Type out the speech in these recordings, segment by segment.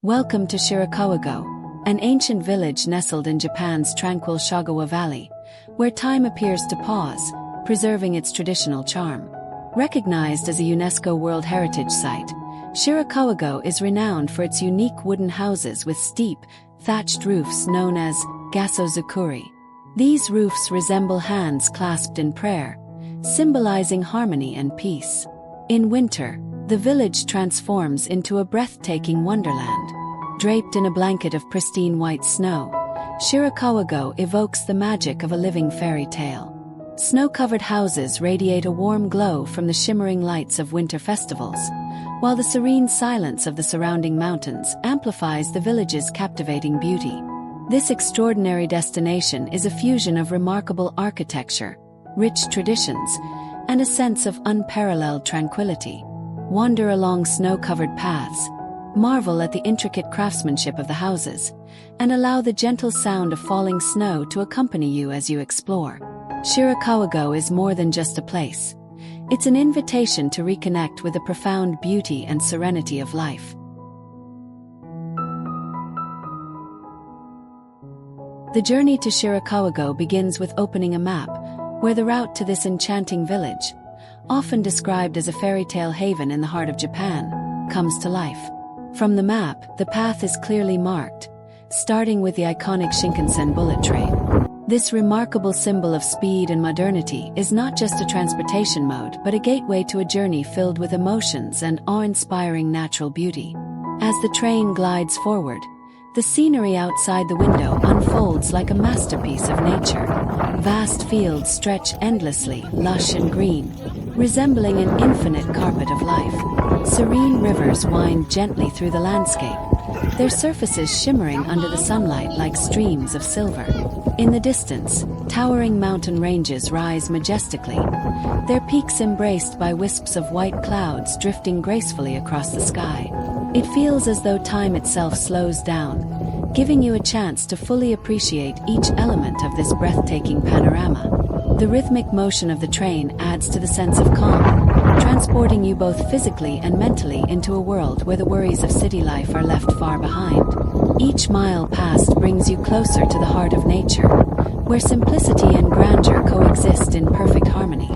Welcome to Shirakawa-go, an ancient village nestled in Japan's tranquil Shagawa Valley, where time appears to pause, preserving its traditional charm. Recognized as a UNESCO World Heritage Site, Shirakawa-go is renowned for its unique wooden houses with steep, thatched roofs known as gasozukuri. These roofs resemble hands clasped in prayer, symbolizing harmony and peace. In winter, the village transforms into a breathtaking wonderland. Draped in a blanket of pristine white snow, Shirakawa-go evokes the magic of a living fairy tale. Snow-covered houses radiate a warm glow from the shimmering lights of winter festivals, while the serene silence of the surrounding mountains amplifies the village's captivating beauty. This extraordinary destination is a fusion of remarkable architecture, rich traditions, and a sense of unparalleled tranquility. Wander along snow-covered paths, marvel at the intricate craftsmanship of the houses, and allow the gentle sound of falling snow to accompany you as you explore. Shirakawa-go is more than just a place. It's an invitation to reconnect with the profound beauty and serenity of life. The journey to Shirakawa-go begins with opening a map, where the route to this enchanting village, often described as a fairy tale haven in the heart of Japan, comes to life. From the map, the path is clearly marked, starting with the iconic Shinkansen bullet train. This remarkable symbol of speed and modernity is not just a transportation mode but a gateway to a journey filled with emotions and awe-inspiring natural beauty. As the train glides forward, the scenery outside the window unfolds like a masterpiece of nature. Vast fields stretch endlessly, lush and green, resembling an infinite carpet of life. Serene rivers wind gently through the landscape, their surfaces shimmering under the sunlight like streams of silver. In the distance, towering mountain ranges rise majestically, their peaks embraced by wisps of white clouds drifting gracefully across the sky. It feels as though time itself slows down, giving you a chance to fully appreciate each element of this breathtaking panorama. The rhythmic motion of the train adds to the sense of calm, transporting you both physically and mentally into a world where the worries of city life are left far behind. Each mile passed brings you closer to the heart of nature, where simplicity and grandeur coexist in perfect harmony.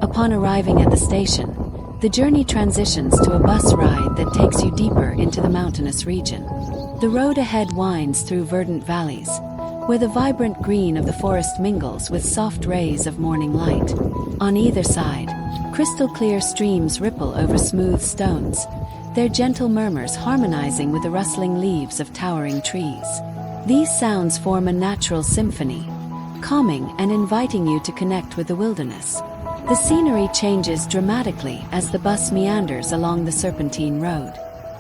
Upon arriving at the station, the journey transitions to a bus ride that takes you deeper into the mountainous region. The road ahead winds through verdant valleys, where the vibrant green of the forest mingles with soft rays of morning light. On either side, crystal-clear streams ripple over smooth stones, their gentle murmurs harmonizing with the rustling leaves of towering trees. These sounds form a natural symphony, calming and inviting you to connect with the wilderness. The scenery changes dramatically as the bus meanders along the serpentine road.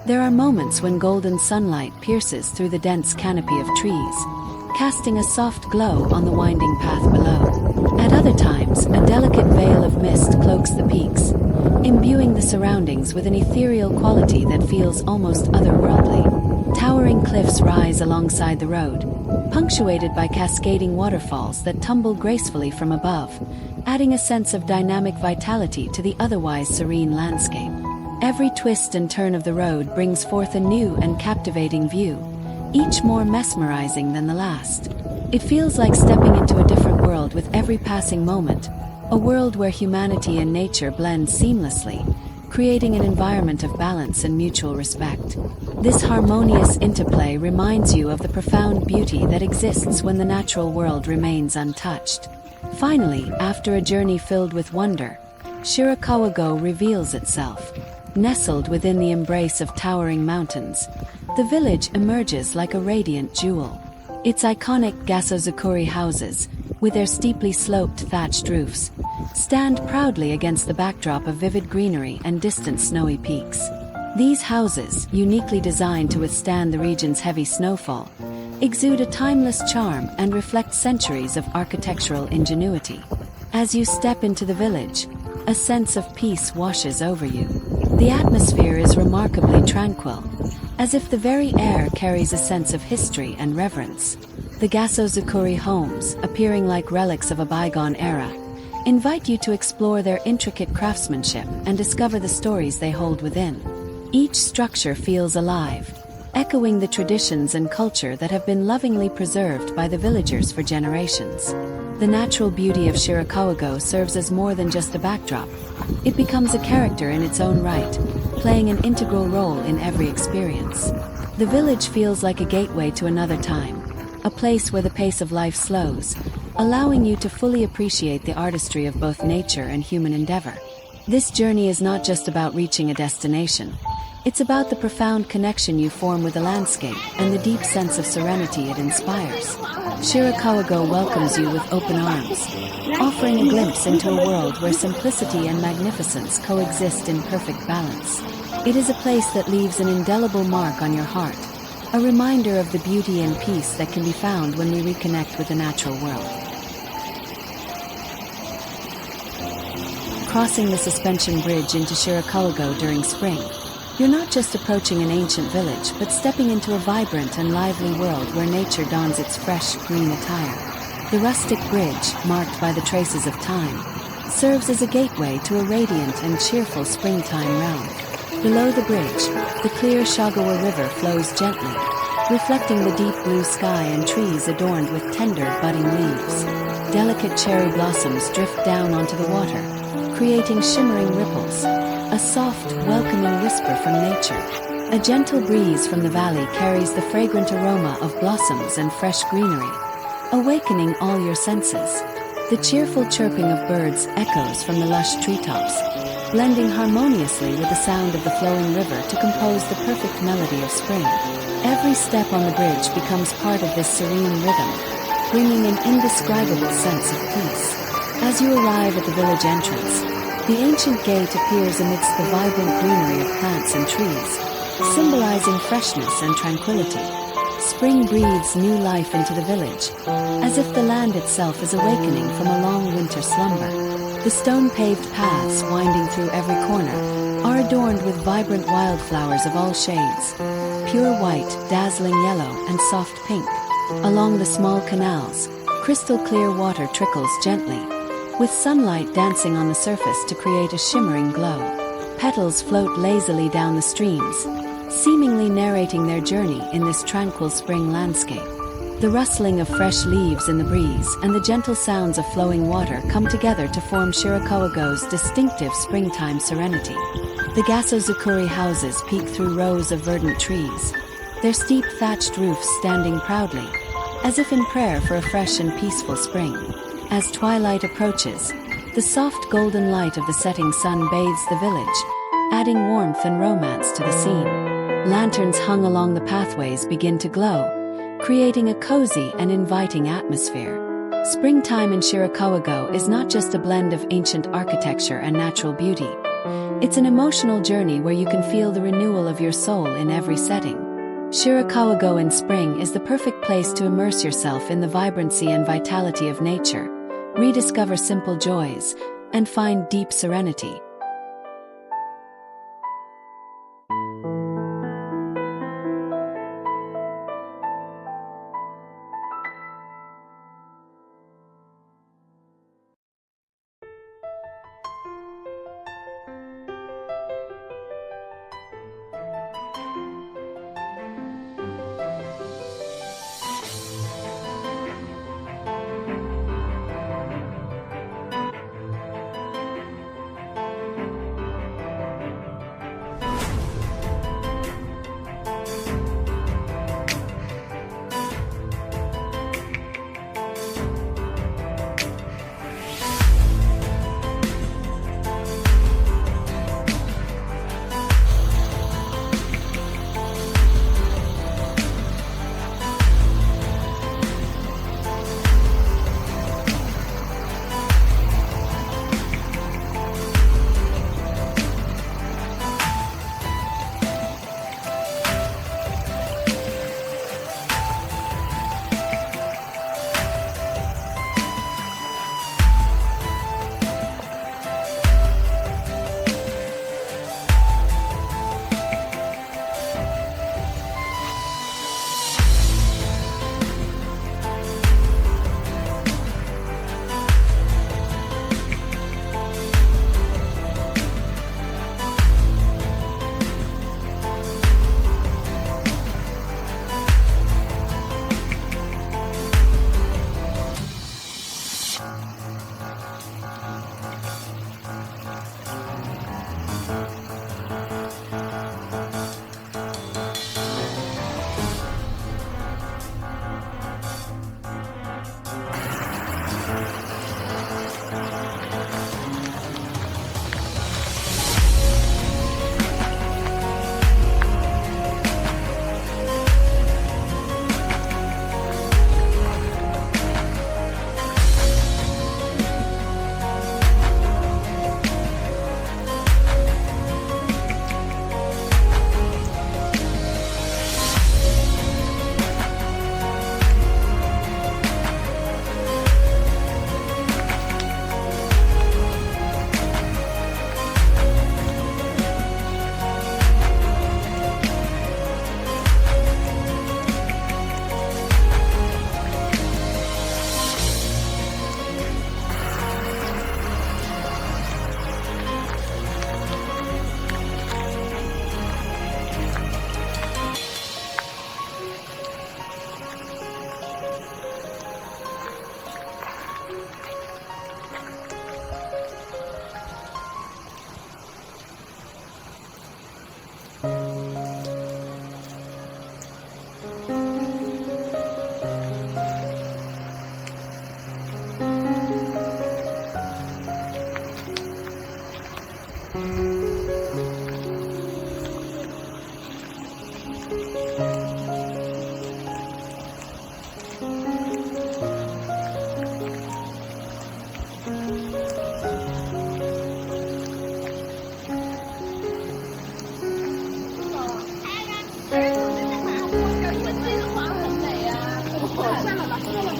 There are moments when golden sunlight pierces through the dense canopy of trees, casting a soft glow on the winding path below. At other times, a delicate veil of mist cloaks the peaks, imbuing the surroundings with an ethereal quality that feels almost otherworldly. Towering cliffs rise alongside the road, punctuated by cascading waterfalls that tumble gracefully from above, adding a sense of dynamic vitality to the otherwise serene landscape. Every twist and turn of the road brings forth a new and captivating view, each more mesmerizing than the last. It feels like stepping into a different world with every passing moment, a world where humanity and nature blend seamlessly, creating an environment of balance and mutual respect. This harmonious interplay reminds you of the profound beauty that exists when the natural world remains untouched. Finally, after a journey filled with wonder, Shirakawa-go reveals itself. Nestled within the embrace of towering mountains, the village emerges like a radiant jewel. Its iconic gasozukuri houses, with their steeply sloped thatched roofs, stand proudly against the backdrop of vivid greenery and distant snowy peaks. These houses, uniquely designed to withstand the region's heavy snowfall, exude a timeless charm and reflect centuries of architectural ingenuity. As you step into the village, a sense of peace washes over you. The atmosphere is remarkably tranquil, as if the very air carries a sense of history and reverence. The gasozukuri homes, appearing like relics of a bygone era, invite you to explore their intricate craftsmanship and discover the stories they hold within. Each structure feels alive, echoing the traditions and culture that have been lovingly preserved by the villagers for generations. The natural beauty of Shirakawa-go serves as more than just a backdrop. It becomes a character in its own right, playing an integral role in every experience. The village feels like a gateway to another time, a place where the pace of life slows, allowing you to fully appreciate the artistry of both nature and human endeavor. This journey is not just about reaching a destination. It's about the profound connection you form with the landscape and the deep sense of serenity it inspires. Shirakawa-go welcomes you with open arms, offering a glimpse into a world where simplicity and magnificence coexist in perfect balance. It is a place that leaves an indelible mark on your heart, a reminder of the beauty and peace that can be found when we reconnect with the natural world. Crossing the suspension bridge into Shirakawa-go during spring, you're not just approaching an ancient village but stepping into a vibrant and lively world where nature dons its fresh, green attire. The rustic bridge, marked by the traces of time, serves as a gateway to a radiant and cheerful springtime realm. Below the bridge, the clear Shagawa River flows gently, reflecting the deep blue sky and trees adorned with tender, budding leaves. Delicate cherry blossoms drift down onto the water, creating shimmering ripples, a soft, welcoming whisper from nature. A gentle breeze from the valley carries the fragrant aroma of blossoms and fresh greenery, awakening all your senses. The cheerful chirping of birds echoes from the lush treetops, blending harmoniously with the sound of the flowing river to compose the perfect melody of spring. Every step on the bridge becomes part of this serene rhythm, bringing an indescribable sense of peace. As you arrive at the village entrance, the ancient gate appears amidst the vibrant greenery of plants and trees, symbolizing freshness and tranquility. Spring breathes new life into the village, as if the land itself is awakening from a long winter slumber. The stone-paved paths winding through every corner are adorned with vibrant wildflowers of all shades, pure white, dazzling yellow, and soft pink. Along the small canals, crystal-clear water trickles gently, with sunlight dancing on the surface to create a shimmering glow. Petals float lazily down the streams, seemingly narrating their journey in this tranquil spring landscape. The rustling of fresh leaves in the breeze and the gentle sounds of flowing water come together to form Shirakawa-go's distinctive springtime serenity. The Gasozukuri houses peek through rows of verdant trees, their steep thatched roofs standing proudly, as if in prayer for a fresh and peaceful spring. As twilight approaches, the soft golden light of the setting sun bathes the village, adding warmth and romance to the scene. Lanterns hung along the pathways begin to glow, creating a cozy and inviting atmosphere. Springtime in Shirakawa-go is not just a blend of ancient architecture and natural beauty. It's an emotional journey where you can feel the renewal of your soul in every setting. Shirakawa-go in spring is the perfect place to immerse yourself in the vibrancy and vitality of nature, rediscover simple joys, and find deep serenity.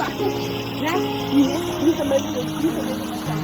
นะนี่จะไม่ดูนี่จะไม่ดูมันจัง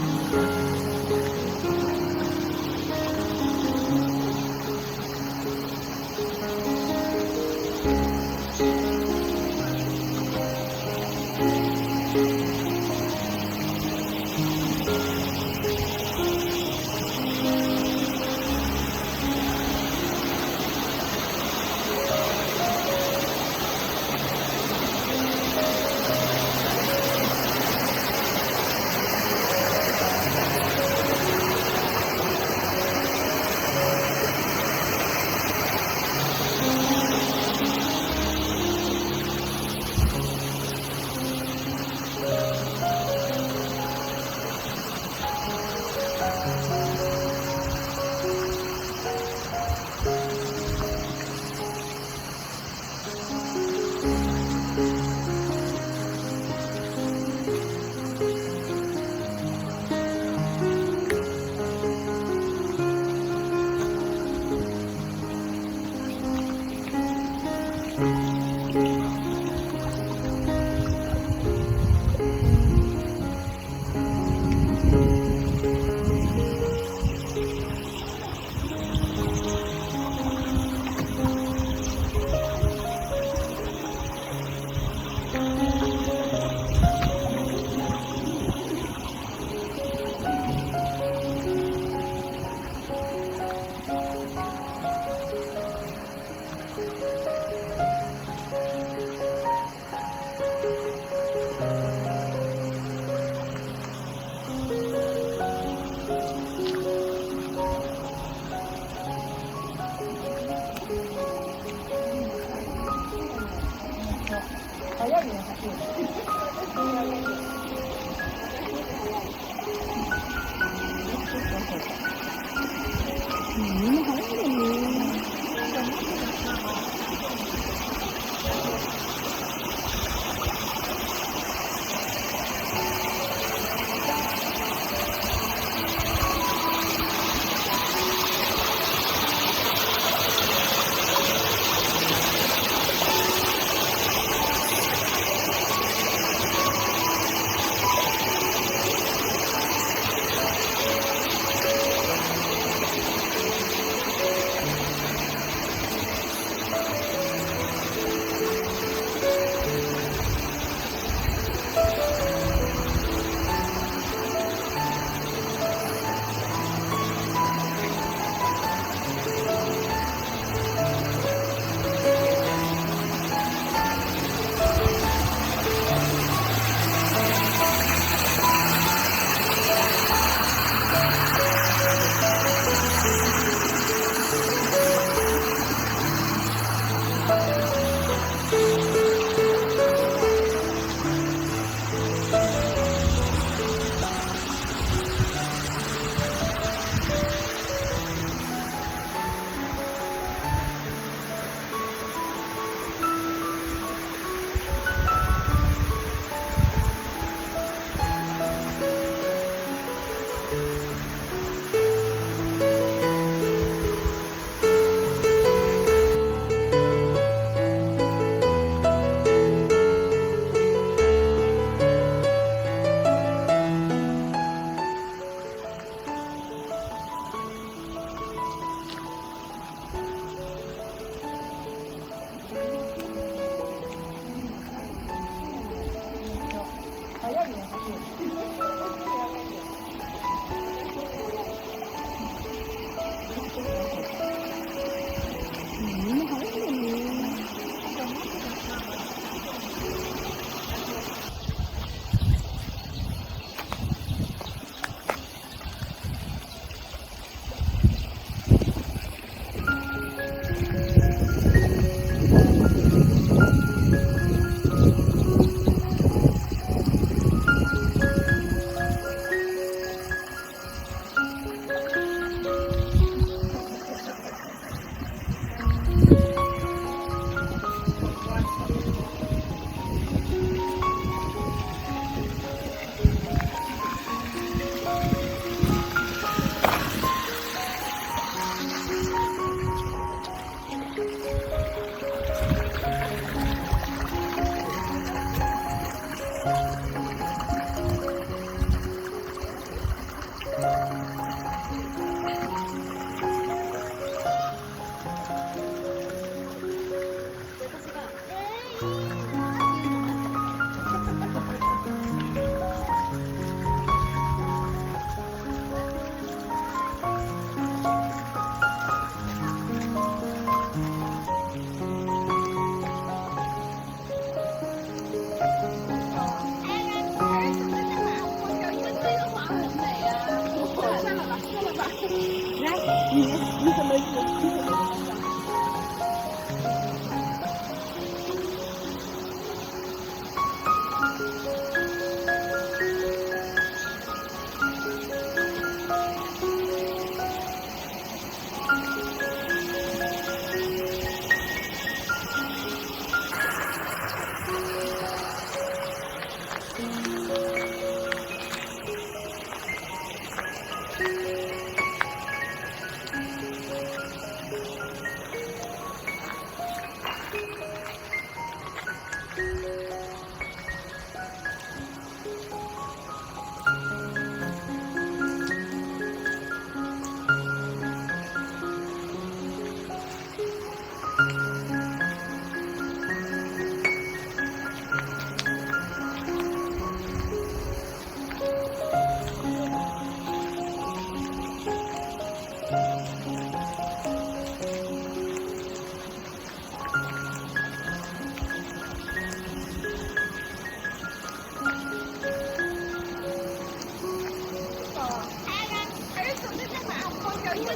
你怎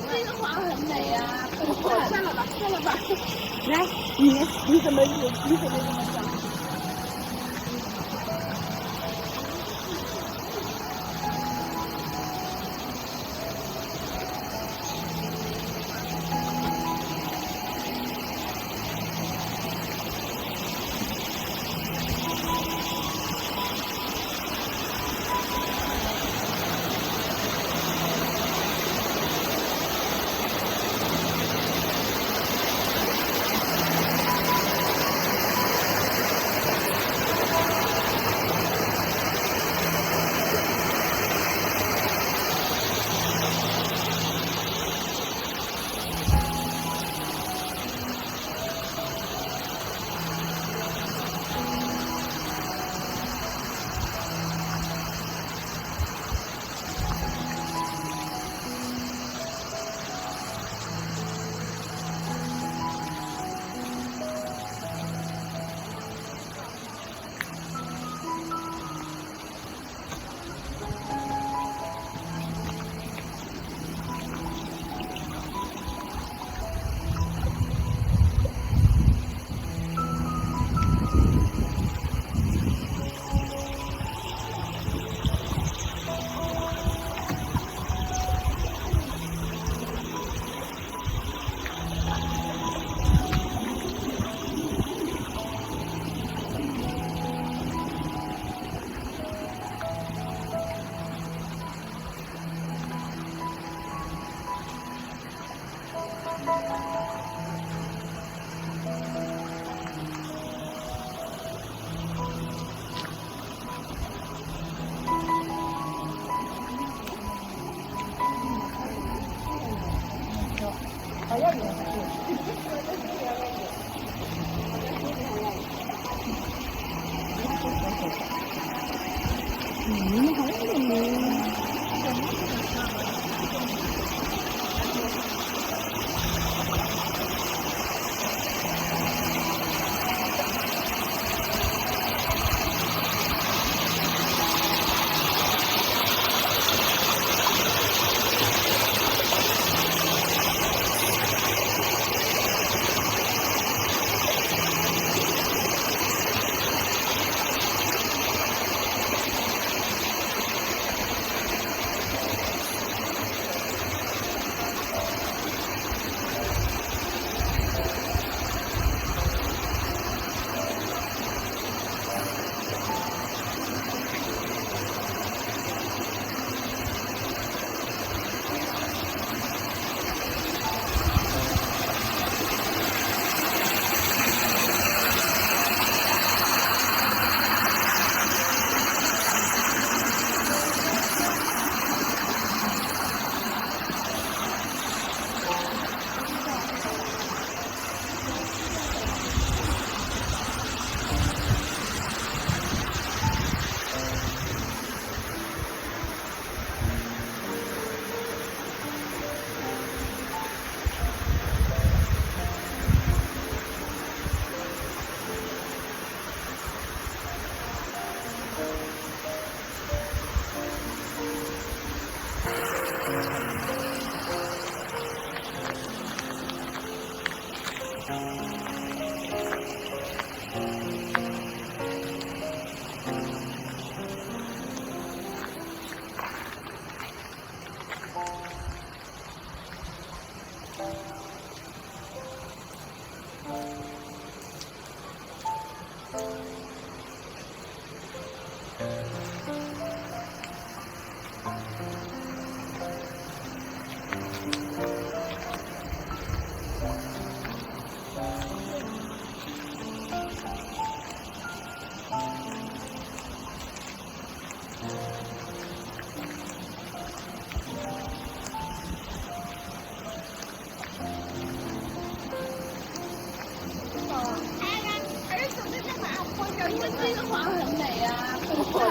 么这个花很美啊！算了吧，算了吧。来，你怎么这么想？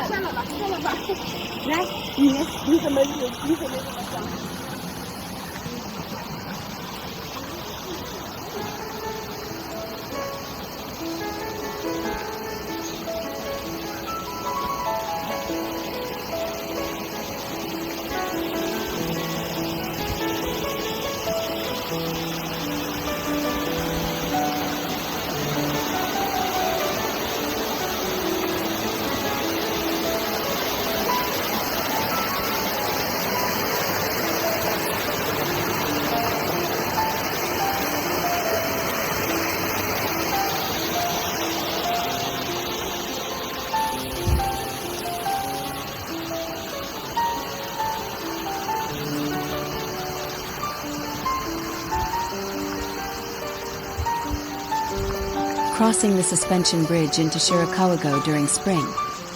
算了吧，来，你怎么想？Crossing the suspension bridge into Shirakawago during spring,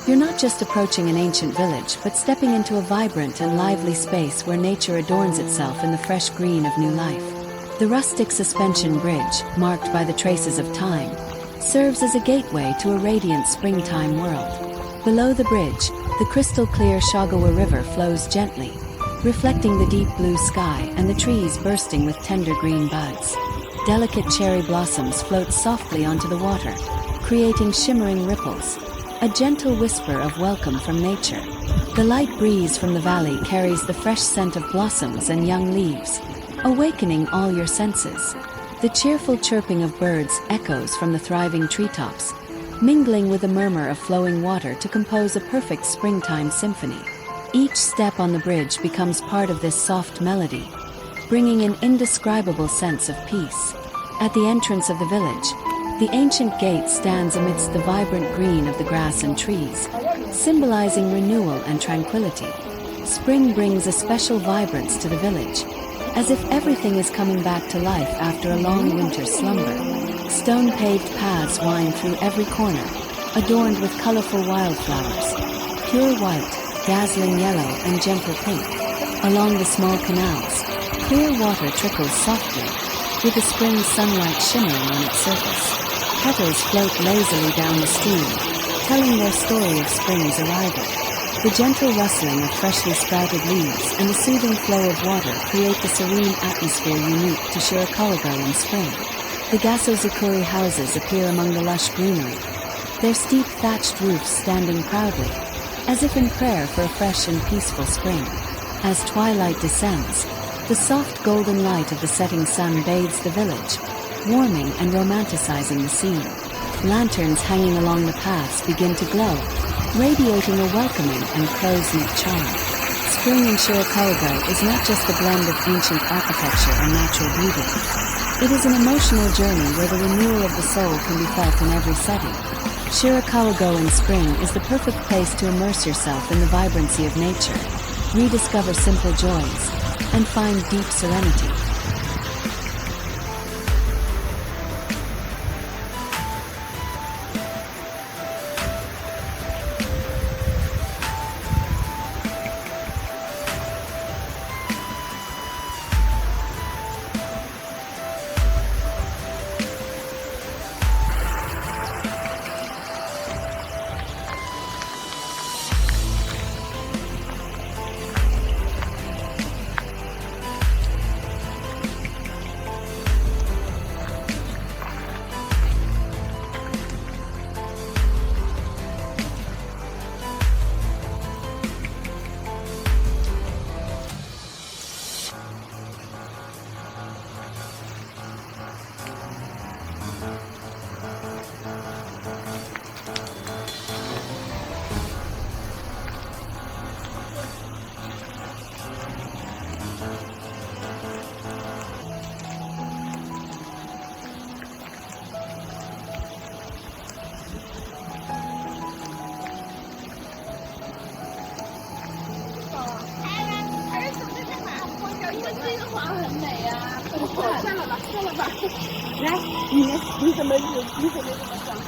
you're not just approaching an ancient village but stepping into a vibrant and lively space where nature adorns itself in the fresh green of new life. The rustic suspension bridge, marked by the traces of time, serves as a gateway to a radiant springtime world. Below the bridge, the crystal-clear Shagawa River flows gently, reflecting the deep blue sky and the trees bursting with tender green buds. Delicate cherry blossoms float softly onto the water, creating shimmering ripples, a gentle whisper of welcome from nature. The light breeze from the valley carries the fresh scent of blossoms and young leaves, awakening all your senses. The cheerful chirping of birds echoes from the thriving treetops, mingling with the murmur of flowing water to compose a perfect springtime symphony. Each step on the bridge becomes part of this soft melody, bringing an indescribable sense of peace. At the entrance of the village, the ancient gate stands amidst the vibrant green of the grass and trees, symbolizing renewal and tranquility. Spring brings a special vibrance to the village, as if everything is coming back to life after a long winter's slumber. Stone-paved paths wind through every corner, adorned with colorful wildflowers, pure white, dazzling yellow, and gentle pink. Along the small canals, clear water trickles softly, with the spring sunlight shimmering on its surface. Petals float lazily down the stream, telling their story of spring's arrival. The gentle rustling of freshly sprouted leaves and the soothing flow of water create the serene atmosphere unique to Shirakawago in spring. The Gasozukuri houses appear among the lush greenery, their steep thatched roofs standing proudly, as if in prayer for a fresh and peaceful spring. As twilight descends, the soft golden light of the setting sun bathes the village, warming and romanticizing the scene. Lanterns hanging along the paths begin to glow, radiating a welcoming and close-knit charm. Spring in Shirakawago is not just a blend of ancient architecture and natural beauty. It is an emotional journey where the renewal of the soul can be felt in every setting. Shirakawago in spring is the perfect place to immerse yourself in the vibrancy of nature, rediscover simple joys, and find deep serenity. 吧，来，你怎么讲？来，你怎么讲？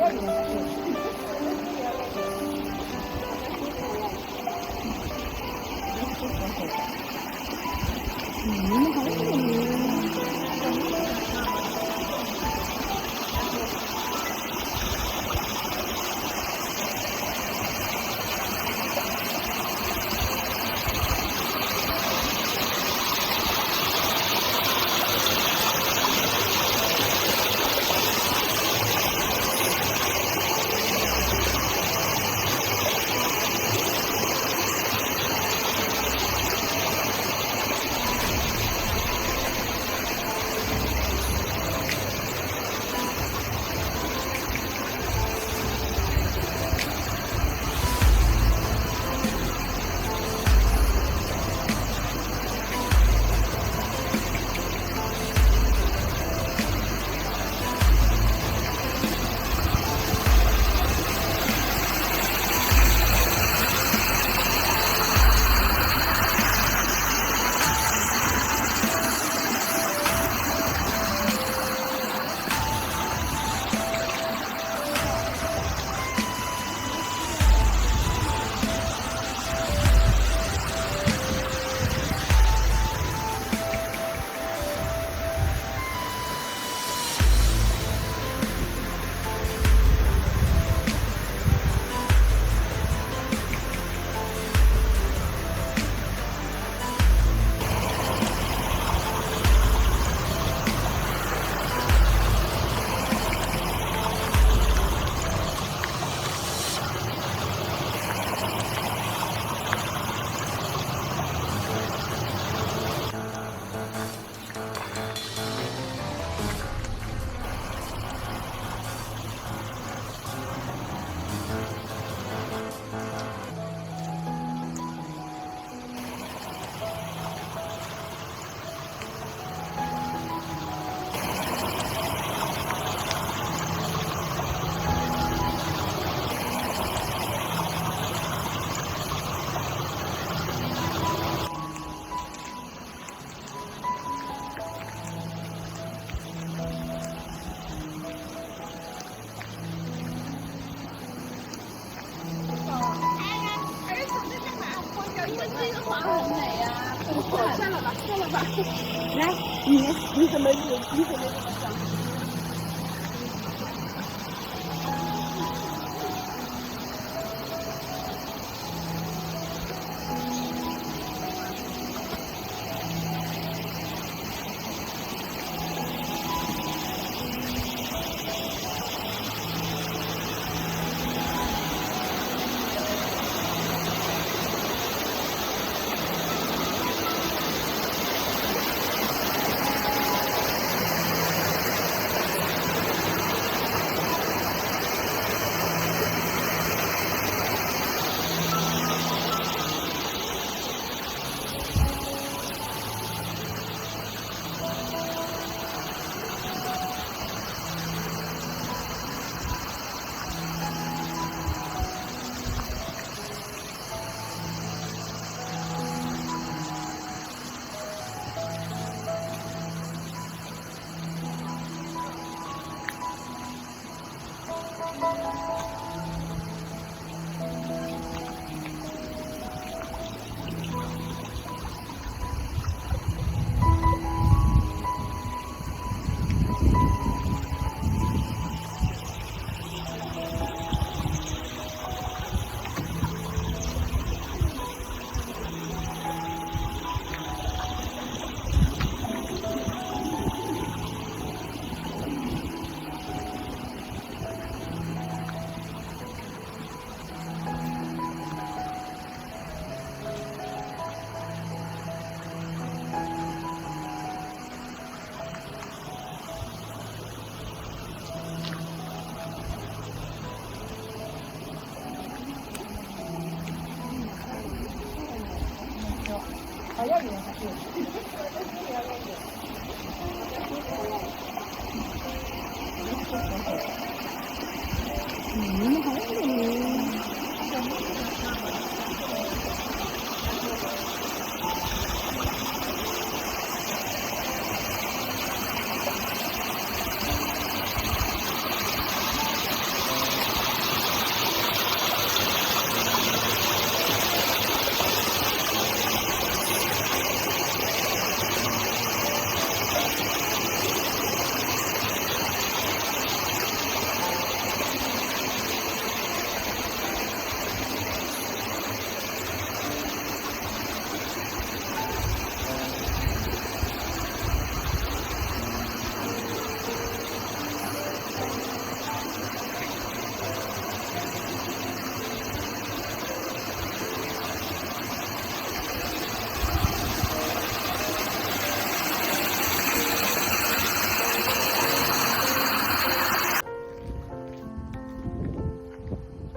来，你怎么讲？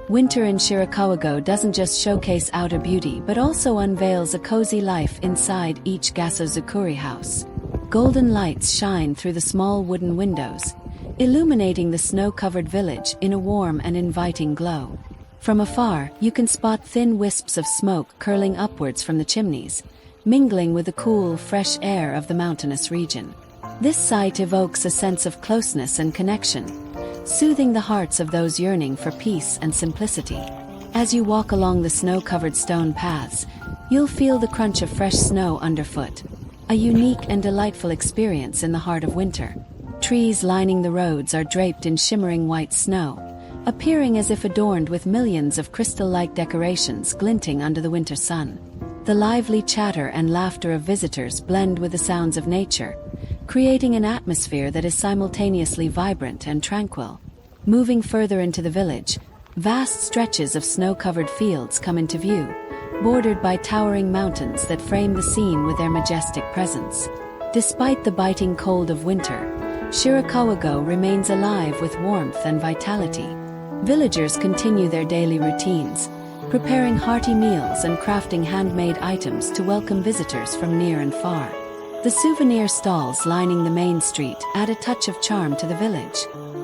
Winter in Shirakawa-go doesn't just showcase outer beauty but also unveils a cozy life inside each Gasozukuri house. Golden lights shine through the small wooden windows, illuminating the snow-covered village in a warm and inviting glow. From afar, you can spot thin wisps of smoke curling upwards from the chimneys, mingling with the cool, fresh air of the mountainous region. This sight evokes a sense of closeness and connection, soothing the hearts of those yearning for peace and simplicity. As you walk along the snow-covered stone paths, you'll feel the crunch of fresh snow underfoot, a unique and delightful experience in the heart of winter. Trees lining the roads are draped in shimmering white snow, appearing as if adorned with millions of crystal-like decorations glinting under the winter sun. The lively chatter and laughter of visitors blend with the sounds of nature, creating an atmosphere that is simultaneously vibrant and tranquil. Moving further into the village, vast stretches of snow-covered fields come into view, bordered by towering mountains that frame the scene with their majestic presence. Despite the biting cold of winter, Shirakawa-go remains alive with warmth and vitality. Villagers continue their daily routines, preparing hearty meals and crafting handmade items to welcome visitors from near and far. The souvenir stalls lining the main street add a touch of charm to the village.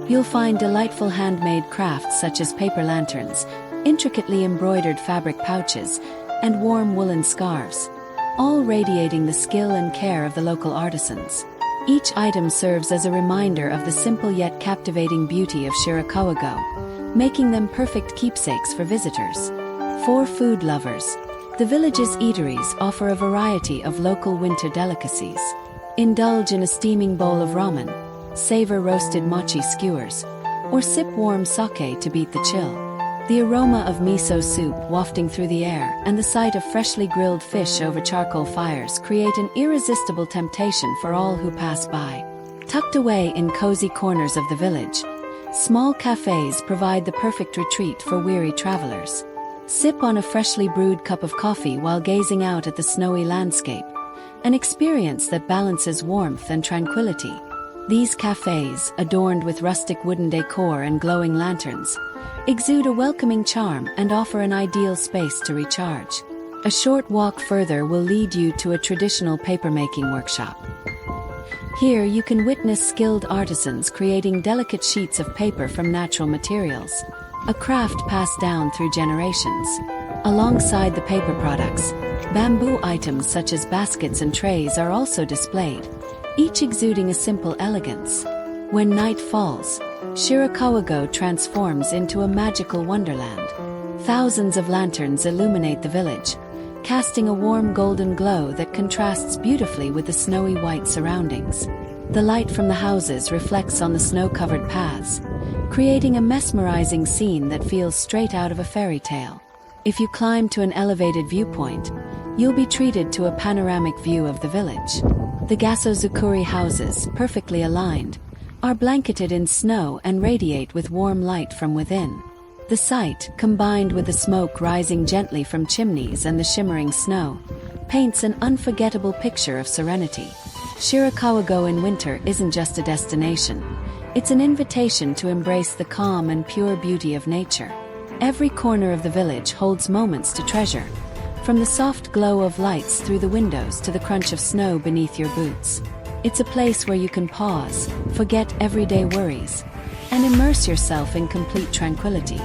You'll find delightful handmade crafts such as paper lanterns, intricately embroidered fabric pouches, and warm woolen scarves, all radiating the skill and care of the local artisans. Each item serves as a reminder of the simple yet captivating beauty of Shirakawa-go, making them perfect keepsakes for visitors. For food lovers, the village's eateries offer a variety of local winter delicacies. Indulge in a steaming bowl of ramen, savor roasted mochi skewers, or sip warm sake to beat the chill. The aroma of miso soup wafting through the air and the sight of freshly grilled fish over charcoal fires create an irresistible temptation for all who pass by. Tucked away in cozy corners of the village, small cafes provide the perfect retreat for weary travelers. Sip on a freshly brewed cup of coffee while gazing out at the snowy landscape, an experience that balances warmth and tranquility. These cafes, adorned with rustic wooden decor and glowing lanterns, exude a welcoming charm and offer an ideal space to recharge. A short walk further will lead you to a traditional papermaking workshop. Here you can witness skilled artisans creating delicate sheets of paper from natural materials, a craft passed down through generations. Alongside the paper products, bamboo items such as baskets and trays are also displayed, each exuding a simple elegance. When night falls, Shirakawa-go transforms into a magical wonderland. Thousands of lanterns illuminate the village, casting a warm golden glow that contrasts beautifully with the snowy white surroundings. The light from the houses reflects on the snow-covered paths, creating a mesmerizing scene that feels straight out of a fairy tale. If you climb to an elevated viewpoint, you'll be treated to a panoramic view of the village. The Gasozukuri houses, perfectly aligned, are blanketed in snow and radiate with warm light from within. The sight, combined with the smoke rising gently from chimneys and the shimmering snow, paints an unforgettable picture of serenity. Shirakawa-go in winter isn't just a destination. It's an invitation to embrace the calm and pure beauty of nature. Every corner of the village holds moments to treasure, from the soft glow of lights through the windows to the crunch of snow beneath your boots. It's a place where you can pause, forget everyday worries, and immerse yourself in complete tranquility.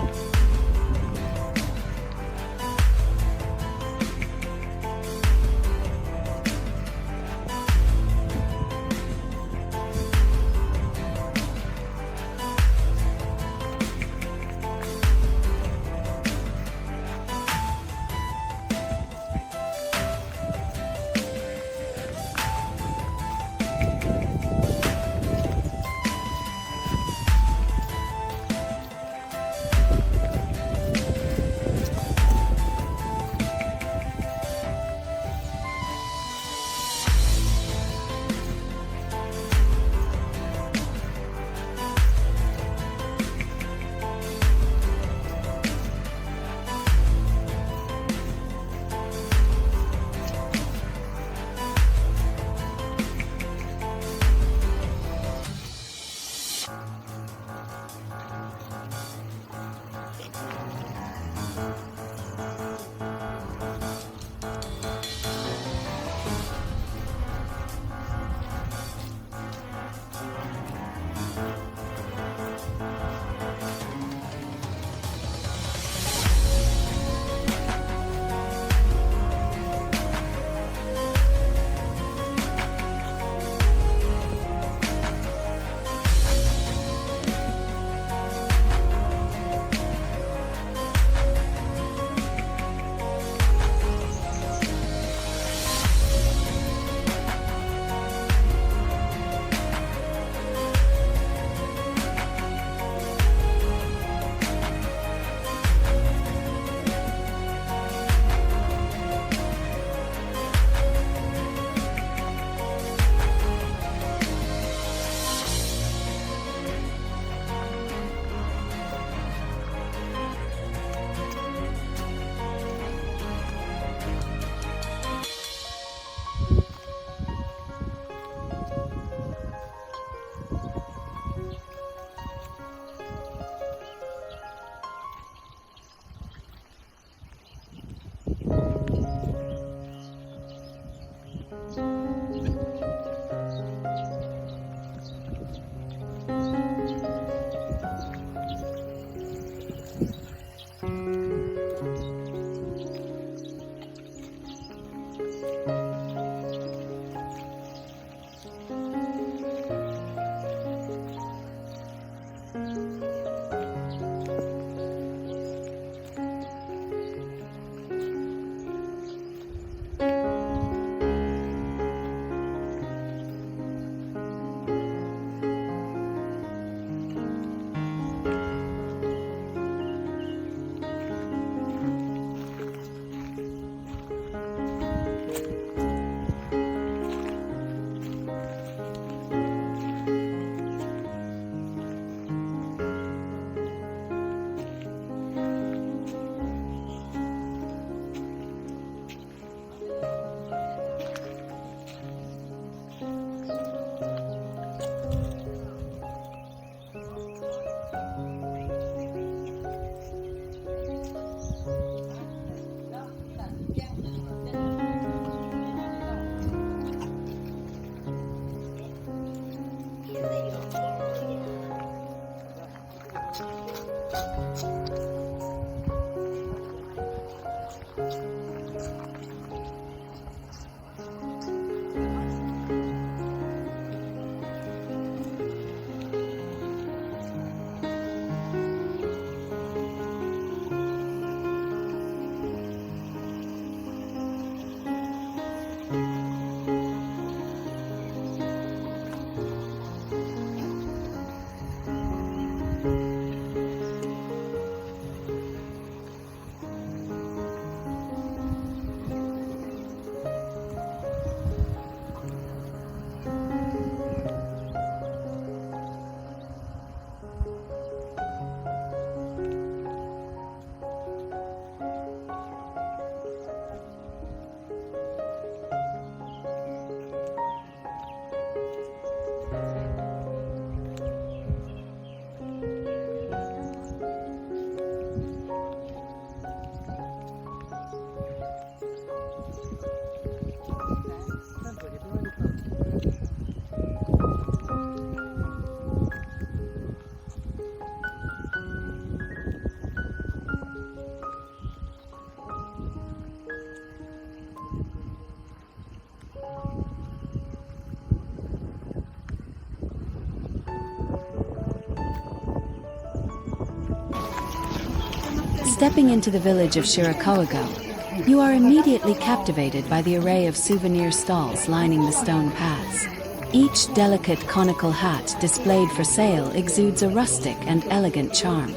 Stepping into the village of Shirakawago, you are immediately captivated by the array of souvenir stalls lining the stone paths. Each delicate conical hat displayed for sale exudes a rustic and elegant charm.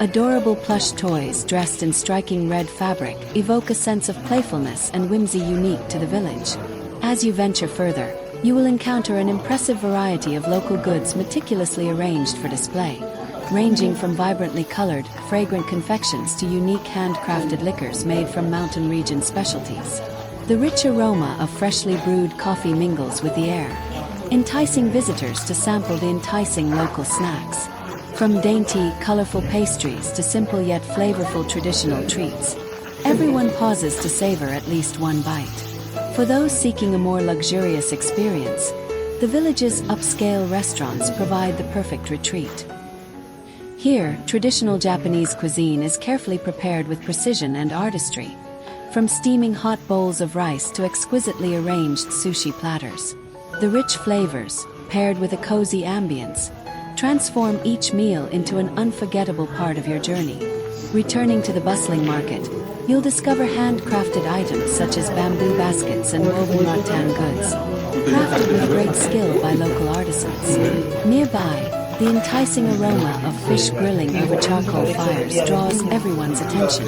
Adorable plush toys dressed in striking red fabric evoke a sense of playfulness and whimsy unique to the village. As you venture further, you will encounter an impressive variety of local goods meticulously arranged for display, ranging from vibrantly colored, fragrant confections to unique handcrafted liquors made from mountain region specialties. The rich aroma of freshly brewed coffee mingles with the air, enticing visitors to sample the enticing local snacks. From dainty, colorful pastries to simple yet flavorful traditional treats, everyone pauses to savor at least one bite. For those seeking a more luxurious experience, the village's upscale restaurants provide the perfect retreat. Here, traditional Japanese cuisine is carefully prepared with precision and artistry, from steaming hot bowls of rice to exquisitely arranged sushi platters. The rich flavors, paired with a cozy ambience, transform each meal into an unforgettable part of your journey. Returning to the bustling market, you'll discover handcrafted items such as bamboo baskets and woven rattan goods, crafted with great skill by local artisans. Nearby, the enticing aroma of fish grilling over charcoal fires draws everyone's attention.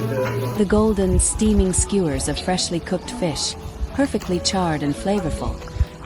The golden, steaming skewers of freshly cooked fish, perfectly charred and flavorful,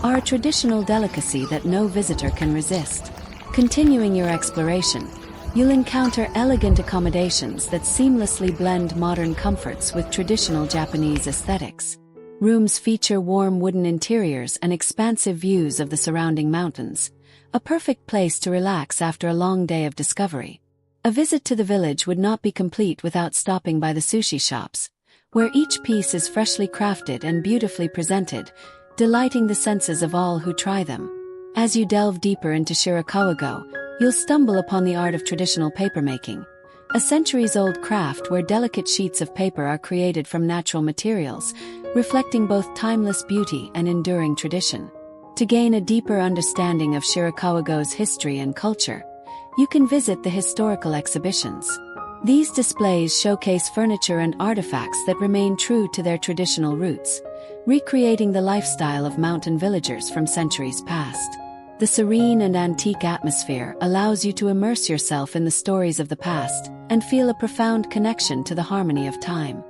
are a traditional delicacy that no visitor can resist. Continuing your exploration, you'll encounter elegant accommodations that seamlessly blend modern comforts with traditional Japanese aesthetics. Rooms feature warm wooden interiors and expansive views of the surrounding mountains, a perfect place to relax after a long day of discovery. A visit to the village would not be complete without stopping by the sushi shops, where each piece is freshly crafted and beautifully presented, delighting the senses of all who try them. As you delve deeper into Shirakawa-go, you'll stumble upon the art of traditional papermaking, a centuries-old craft where delicate sheets of paper are created from natural materials, reflecting both timeless beauty and enduring tradition. To gain a deeper understanding of Shirakawa-go's history and culture, You can visit the historical exhibitions. These displays showcase furniture and artifacts that remain true to their traditional roots, recreating the lifestyle of mountain villagers from centuries past. The serene and antique atmosphere allows you to immerse yourself in the stories of the past and feel a profound connection to the harmony of time.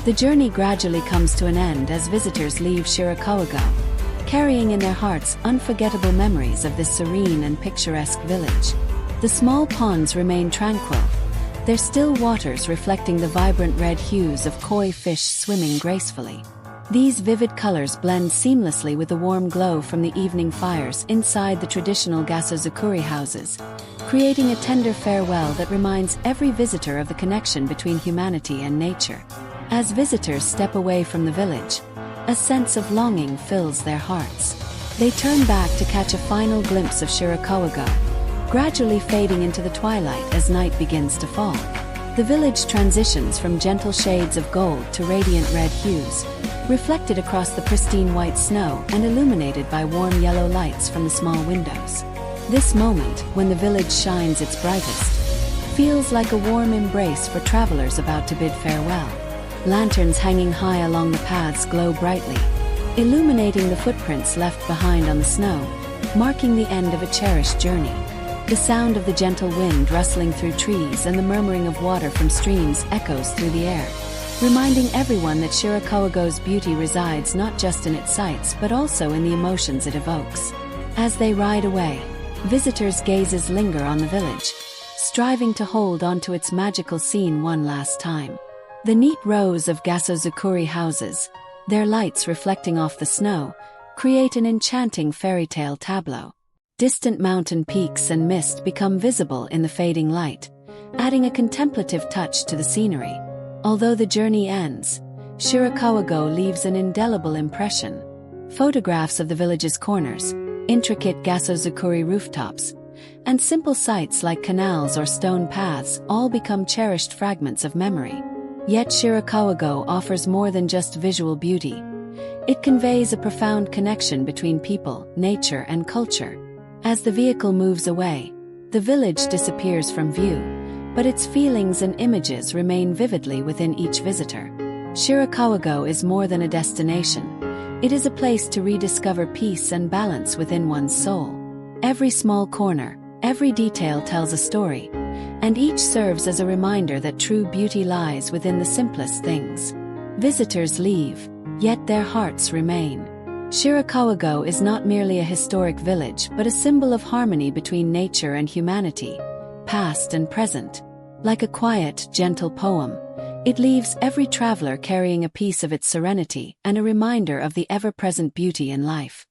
The journey gradually comes to an end as visitors leave Shirakawa-go, carrying in their hearts unforgettable memories of this serene and picturesque village. The small ponds remain tranquil, their still waters reflecting the vibrant red hues of koi fish swimming gracefully. These vivid colors blend seamlessly with the warm glow from the evening fires inside the traditional gasozukuri houses, creating a tender farewell that reminds every visitor of the connection between humanity and nature. As visitors step away from the village, a sense of longing fills their hearts. They turn back to catch a final glimpse of Shirakawa-go, gradually fading into the twilight as night begins to fall. The village transitions from gentle shades of gold to radiant red hues, reflected across the pristine white snow and illuminated by warm yellow lights from the small windows. This moment, when the village shines its brightest, feels like a warm embrace for travelers about to bid farewell. Lanterns hanging high along the paths glow brightly, illuminating the footprints left behind on the snow, marking the end of a cherished journey. The sound of the gentle wind rustling through trees and the murmuring of water from streams echoes through the air, reminding everyone that Shirakawa-go's beauty resides not just in its sights but also in the emotions it evokes. As they ride away, visitors' gazes linger on the village, striving to hold onto its magical scene one last time. The neat rows of gasozukuri houses, their lights reflecting off the snow, create an enchanting fairy tale tableau. Distant mountain peaks and mist become visible in the fading light, adding a contemplative touch to the scenery. Although the journey ends, Shirakawa-go leaves an indelible impression. Photographs of the village's corners, intricate gasozukuri rooftops, and simple sights like canals or stone paths all become cherished fragments of memory. Yet Shirakawa-go offers more than just visual beauty. It conveys a profound connection between people, nature, and culture. As the vehicle moves away, the village disappears from view, but its feelings and images remain vividly within each visitor. Shirakawa-go is more than a destination. It is a place to rediscover peace and balance within one's soul. Every small corner, every detail tells a story, and each serves as a reminder that true beauty lies within the simplest things. Visitors leave, yet their hearts remain. Shirakawa-go is not merely a historic village but a symbol of harmony between nature and humanity, past and present. Like a quiet, gentle poem, it leaves every traveler carrying a piece of its serenity and a reminder of the ever-present beauty in life.